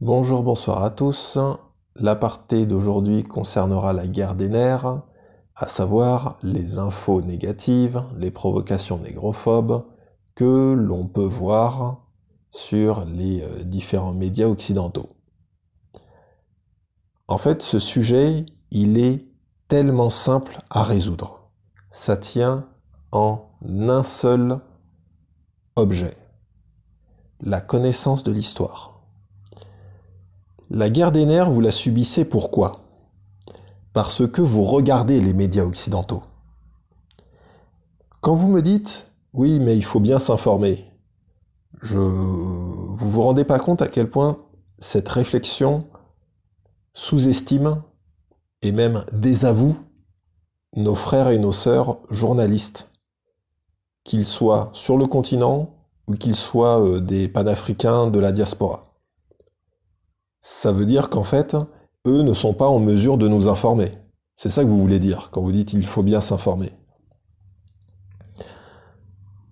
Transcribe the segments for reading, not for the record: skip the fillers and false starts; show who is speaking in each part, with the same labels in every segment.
Speaker 1: Bonjour, bonsoir à tous. L'aparté d'aujourd'hui concernera la guerre des nerfs, à savoir les infos négatives, les provocations négrophobes que l'on peut voir sur les différents médias occidentaux. En fait, ce sujet, il est tellement simple à résoudre. Ça tient en un seul objet, la connaissance de l'histoire. La guerre des nerfs, vous la subissez pourquoi ? Parce que vous regardez les médias occidentaux. Quand vous me dites « oui, mais il faut bien s'informer », vous vous rendez pas compte à quel point cette réflexion sous-estime et même désavoue nos frères et nos sœurs journalistes, qu'ils soient sur le continent ou qu'ils soient des panafricains de la diaspora. Ça veut dire qu'en fait, eux ne sont pas en mesure de nous informer. C'est ça que vous voulez dire quand vous dites il faut bien s'informer.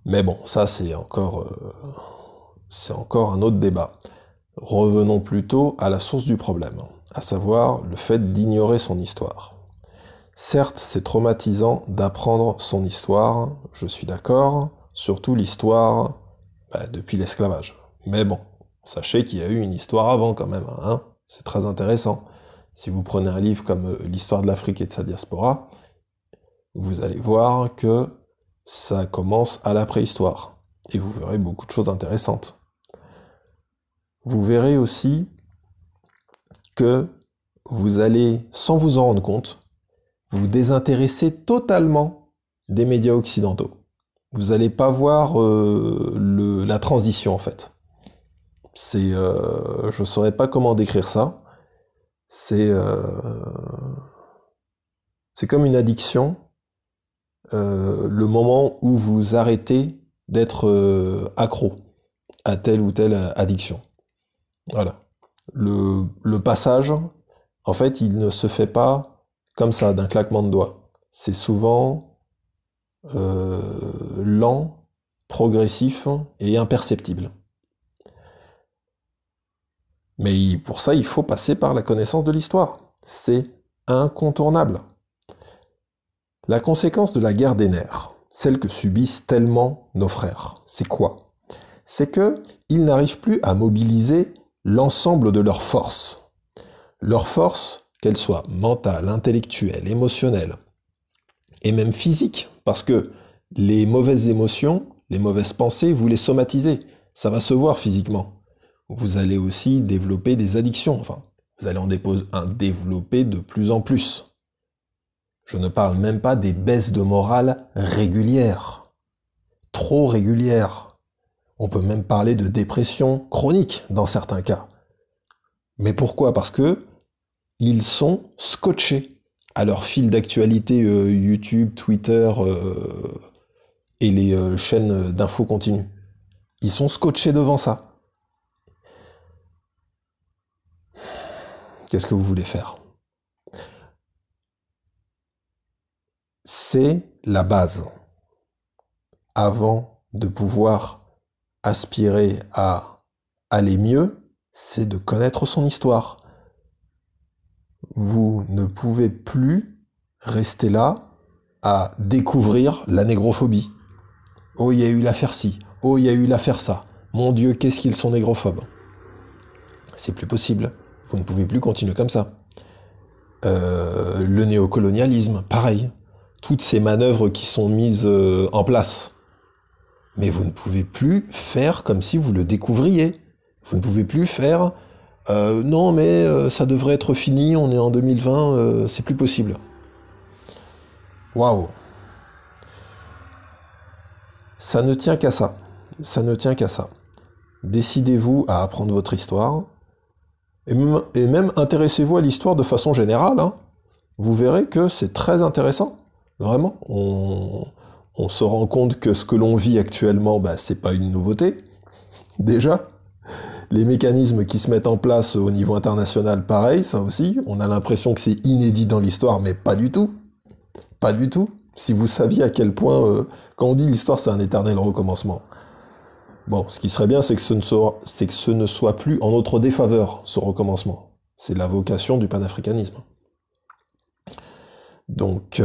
Speaker 1: Mais bon, ça c'est encore un autre débat. Revenons plutôt à la source du problème, à savoir le fait d'ignorer son histoire. Certes, c'est traumatisant d'apprendre son histoire, je suis d'accord, surtout l'histoire depuis l'esclavage. Mais bon, sachez qu'il y a eu une histoire avant quand même, hein, c'est très intéressant. Si vous prenez un livre comme l'histoire de l'Afrique et de sa diaspora, vous allez voir que ça commence à la préhistoire. Et vous verrez beaucoup de choses intéressantes. Vous verrez aussi que vous allez, sans vous en rendre compte, vous désintéresser totalement des médias occidentaux. Vous n'allez pas voir la transition en fait. Je ne saurais pas comment décrire ça. C'est comme une addiction. Le moment où vous arrêtez d'être accro à telle ou telle addiction. Voilà. Le passage, en fait, il ne se fait pas comme ça, d'un claquement de doigts. C'est souvent lent, progressif et imperceptible. Mais pour ça, il faut passer par la connaissance de l'histoire. C'est incontournable. La conséquence de la guerre des nerfs, celle que subissent tellement nos frères, c'est quoi ? C'est qu'ils n'arrivent plus à mobiliser l'ensemble de leurs forces. Leurs forces, qu'elles soient mentales, intellectuelles, émotionnelles, et même physiques, parce que les mauvaises émotions, les mauvaises pensées, vous les somatisez, ça va se voir physiquement. Vous allez aussi développer des addictions, enfin, vous allez en développer de plus en plus. Je ne parle même pas des baisses de morale régulières, trop régulières. On peut même parler de dépression chronique dans certains cas. Mais pourquoi ? Parce que ils sont scotchés à leur fil d'actualité YouTube, Twitter et les chaînes d'infos continues. Ils sont scotchés devant ça. Qu'est-ce que vous voulez faire ? C'est la base. Avant de pouvoir aspirer à aller mieux, c'est de connaître son histoire. Vous ne pouvez plus rester là à découvrir la négrophobie. Oh, il y a eu l'affaire ci. Oh, il y a eu l'affaire ça. Mon Dieu, qu'est-ce qu'ils sont négrophobes. C'est plus possible. Vous ne pouvez plus continuer comme ça. Le néocolonialisme, pareil. Toutes ces manœuvres qui sont mises en place. Mais vous ne pouvez plus faire comme si vous le découvriez. Vous ne pouvez plus faire non mais ça devrait être fini, on est en 2020, c'est plus possible. Waouh. Ça ne tient qu'à ça. Ça ne tient qu'à ça. Décidez-vous à apprendre votre histoire. Et même intéressez-vous à l'histoire de façon générale. Hein. Vous verrez que c'est très intéressant. Vraiment. On se rend compte que ce que l'on vit actuellement, c'est pas une nouveauté. Déjà. Les mécanismes qui se mettent en place au niveau international, pareil, ça aussi. On a l'impression que c'est inédit dans l'histoire, mais pas du tout. Pas du tout. Si vous saviez à quel point, quand on dit l'histoire, c'est un éternel recommencement. Bon, ce qui serait bien, c'est que ce ne soit plus en notre défaveur, ce recommencement. C'est la vocation du panafricanisme. Donc,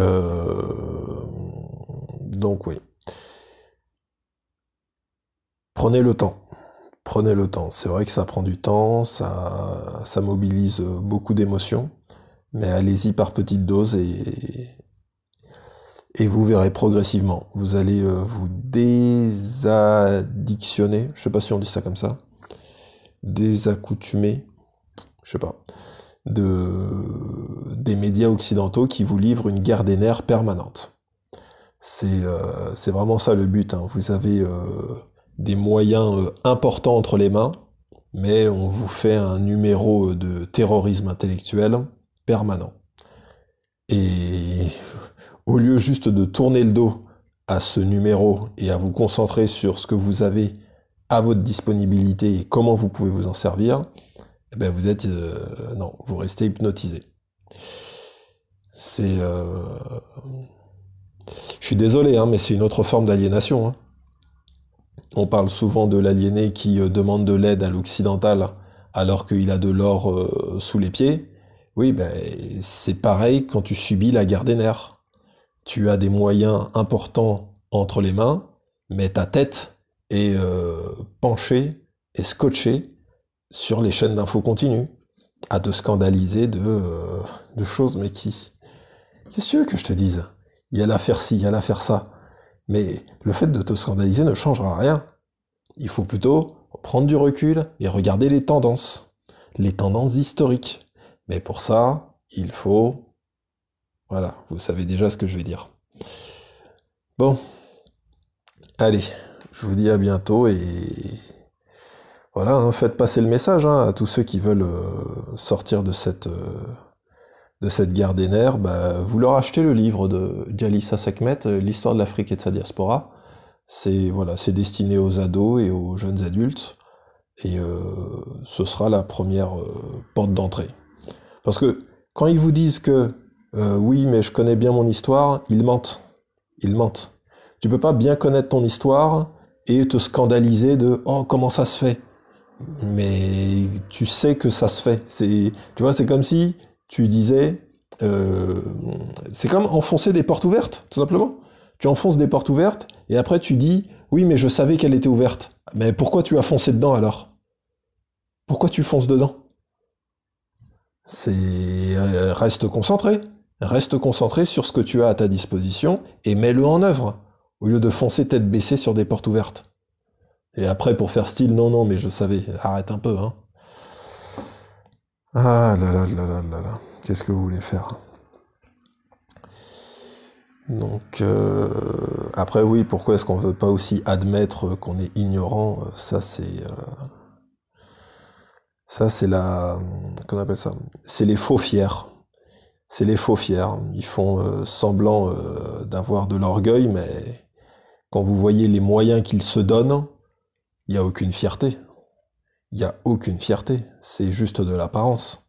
Speaker 1: oui. Prenez le temps. Prenez le temps. C'est vrai que ça prend du temps, ça mobilise beaucoup d'émotions, mais allez-y par petites doses et vous verrez progressivement. Vous allez vous désaddictionner, je sais pas si on dit ça comme ça, désaccoutumer, je sais pas, des médias occidentaux qui vous livrent une guerre des nerfs permanente. C'est vraiment ça le but, hein. Vous avez des moyens importants entre les mains, mais on vous fait un numéro de terrorisme intellectuel permanent. Et au lieu juste de tourner le dos à ce numéro et à vous concentrer sur ce que vous avez à votre disponibilité et comment vous pouvez vous en servir, eh ben vous êtes non, vous restez hypnotisé. C'est je suis désolé, hein, mais c'est une autre forme d'aliénation, hein. On parle souvent de l'aliéné qui demande de l'aide à l'occidental alors qu'il a de l'or sous les pieds. Oui, ben c'est pareil quand tu subis la guerre des nerfs. Tu as des moyens importants entre les mains, mais ta tête est penchée et scotchée sur les chaînes d'infos continues, à te scandaliser de choses, mais qu'est-ce que tu veux que je te dise? Il y a l'affaire ci, il y a l'affaire ça. Mais le fait de te scandaliser ne changera rien. Il faut plutôt prendre du recul et regarder les tendances historiques. Mais pour ça, il faut... Voilà, vous savez déjà ce que je vais dire. Bon, allez, je vous dis à bientôt et... Voilà, hein, faites passer le message hein, à tous ceux qui veulent sortir de cette guerre des nerfs. Bah, vous leur achetez le livre de Jalissa Sekhmet, L'histoire de l'Afrique et de sa diaspora. C'est voilà, c'est destiné aux ados et aux jeunes adultes. Et ce sera la première porte d'entrée. Parce que quand ils vous disent que oui, mais je connais bien mon histoire, ils mentent. Ils mentent. Tu peux pas bien connaître ton histoire et te scandaliser de oh comment ça se fait. Mais tu sais que ça se fait. Tu vois, c'est comme si tu disais, c'est comme enfoncer des portes ouvertes, tout simplement. Tu enfonces des portes ouvertes et après tu dis oui, mais je savais qu'elle était ouverte. Mais pourquoi tu as foncé dedans alors? Pourquoi tu fonces dedans? Reste concentré. Reste concentré sur ce que tu as à ta disposition et mets-le en œuvre, au lieu de foncer tête baissée sur des portes ouvertes. Et après, pour faire style, non, mais je savais, arrête un peu, hein. Ah là là là là là là, qu'est-ce que vous voulez faire? Donc, après, oui, pourquoi est-ce qu'on veut pas aussi admettre qu'on est ignorant? Ça, c'est qu'on appelle ça? C'est les faux fiers. C'est les faux fiers. Ils font semblant d'avoir de l'orgueil, mais quand vous voyez les moyens qu'ils se donnent, il n'y a aucune fierté. Il n'y a aucune fierté. C'est juste de l'apparence.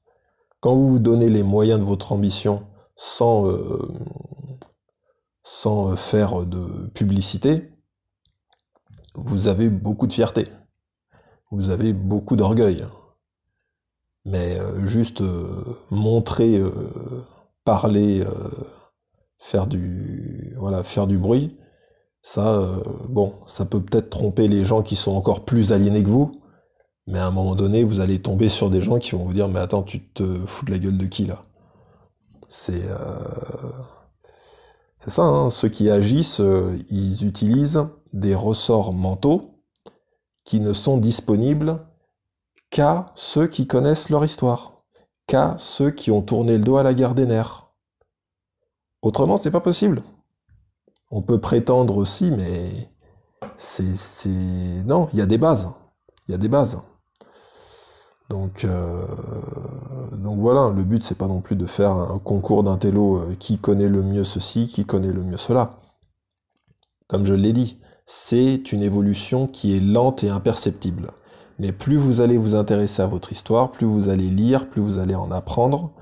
Speaker 1: Quand vous vous donnez les moyens de votre ambition sans faire de publicité, vous avez beaucoup de fierté. Vous avez beaucoup d'orgueil. Mais juste montrer, parler, faire du bruit, ça, bon, ça peut peut-être tromper les gens qui sont encore plus aliénés que vous, mais à un moment donné, vous allez tomber sur des gens qui vont vous dire, mais attends, tu te fous de la gueule de qui là? C'est ça, hein, ceux qui agissent, ils utilisent des ressorts mentaux qui ne sont disponibles qu'à ceux qui connaissent leur histoire, qu'à ceux qui ont tourné le dos à la guerre des nerfs. Autrement, c'est pas possible. On peut prétendre aussi, mais non, il y a des bases. Il y a des bases. Donc voilà, le but c'est pas non plus de faire un concours d'intello qui connaît le mieux ceci, qui connaît le mieux cela. Comme je l'ai dit, c'est une évolution qui est lente et imperceptible. Mais plus vous allez vous intéresser à votre histoire, plus vous allez lire, plus vous allez en apprendre,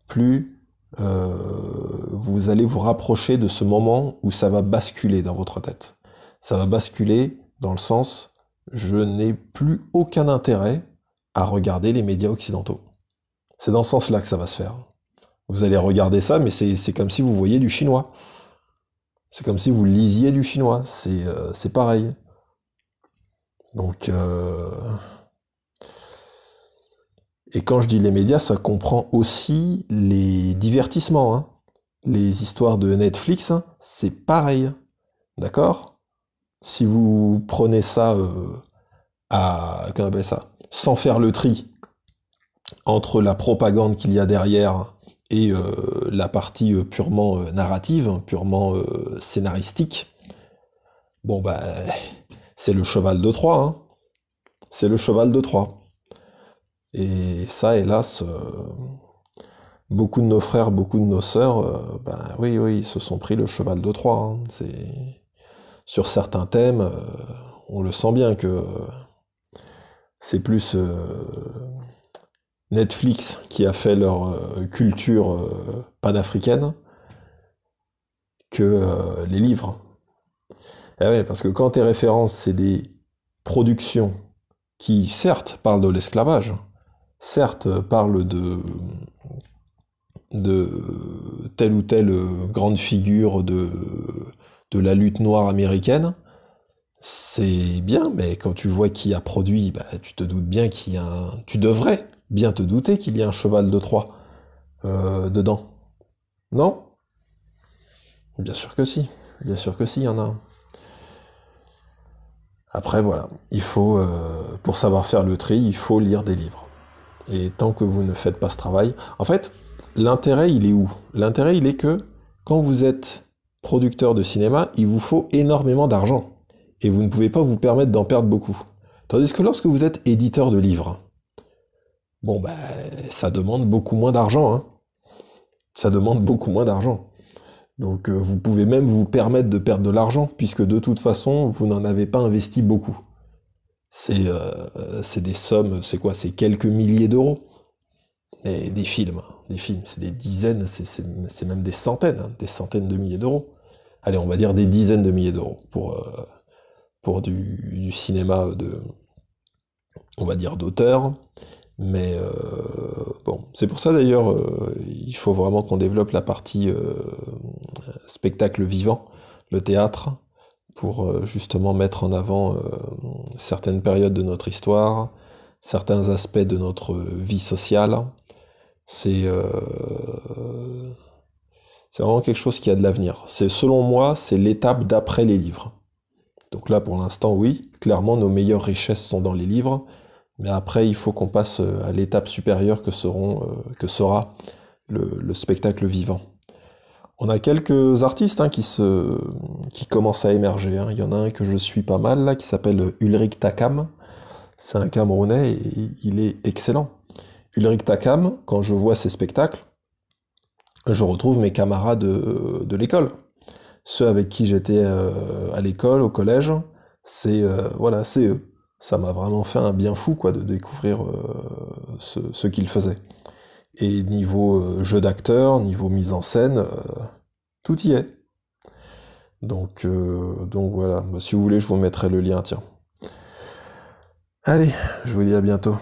Speaker 1: plus vous allez vous rapprocher de ce moment où ça va basculer dans votre tête. Ça va basculer dans le sens je n'ai plus aucun intérêt à regarder les médias occidentaux. C'est dans ce sens-là que ça va se faire. Vous allez regarder ça, mais c'est comme si vous voyiez du chinois. C'est comme si vous lisiez du chinois. C'est pareil. Donc, et quand je dis les médias, ça comprend aussi les divertissements, hein. Les histoires de Netflix, hein, c'est pareil. D'accord? Si vous prenez ça comment on appelle ça, sans faire le tri entre la propagande qu'il y a derrière et la partie purement narrative, hein, purement scénaristique, bon bah c'est le cheval de Troie, hein. C'est le cheval de Troie. Et ça, hélas, beaucoup de nos frères, beaucoup de nos sœurs, ben oui, ils se sont pris le cheval de Troie, hein. Sur certains thèmes, on le sent bien que c'est plus Netflix qui a fait leur culture panafricaine que les livres. Eh ouais, parce que quand tes références, c'est des productions qui, certes, parlent de l'esclavage, certes, parlent de telle ou telle grande figure de la lutte noire américaine, c'est bien, mais quand tu vois qui a produit, bah, tu te doutes bien qu'il y a un... Tu devrais bien te douter qu'il y a un cheval de Troie dedans. Non? Bien sûr que si. Bien sûr que si, il y en a un. Après, voilà. Il faut, pour savoir faire le tri, il faut lire des livres. Et tant que vous ne faites pas ce travail... En fait, l'intérêt, il est où? L'intérêt, il est que quand vous êtes producteur de cinéma, il vous faut énormément d'argent. Et vous ne pouvez pas vous permettre d'en perdre beaucoup. Tandis que lorsque vous êtes éditeur de livres, bon ben, ça demande beaucoup moins d'argent, hein. Ça demande beaucoup moins d'argent. Donc vous pouvez même vous permettre de perdre de l'argent, puisque de toute façon, vous n'en avez pas investi beaucoup. C'est des sommes, c'est quoi? C'est quelques milliers d'euros. Et des films, c'est des dizaines, c'est même des centaines, hein, des centaines de milliers d'euros. Allez, on va dire des dizaines de milliers d'euros pour du cinéma on va dire d'auteur. Mais bon, c'est pour ça d'ailleurs, il faut vraiment qu'on développe la partie spectacle vivant, le théâtre, pour justement mettre en avant certaines périodes de notre histoire, certains aspects de notre vie sociale. C'est vraiment quelque chose qui a de l'avenir. Selon moi, c'est l'étape d'après les livres. Donc là, pour l'instant, oui, clairement, nos meilleures richesses sont dans les livres. Mais après, il faut qu'on passe à l'étape supérieure que sera le spectacle vivant. On a quelques artistes, hein, qui commencent à émerger, hein. Il y en a un que je suis pas mal là, qui s'appelle Ulrich Takam. C'est un Camerounais et il est excellent. Ulrich Takam, quand je vois ses spectacles, je retrouve mes camarades de l'école. Ceux avec qui j'étais à l'école, au collège, voilà, c'est eux. Ça m'a vraiment fait un bien fou, quoi, de découvrir ce qu'ils faisaient. Et niveau jeu d'acteur, niveau mise en scène, tout y est. Donc voilà. Bah, si vous voulez, je vous mettrai le lien, tiens. Allez, je vous dis à bientôt.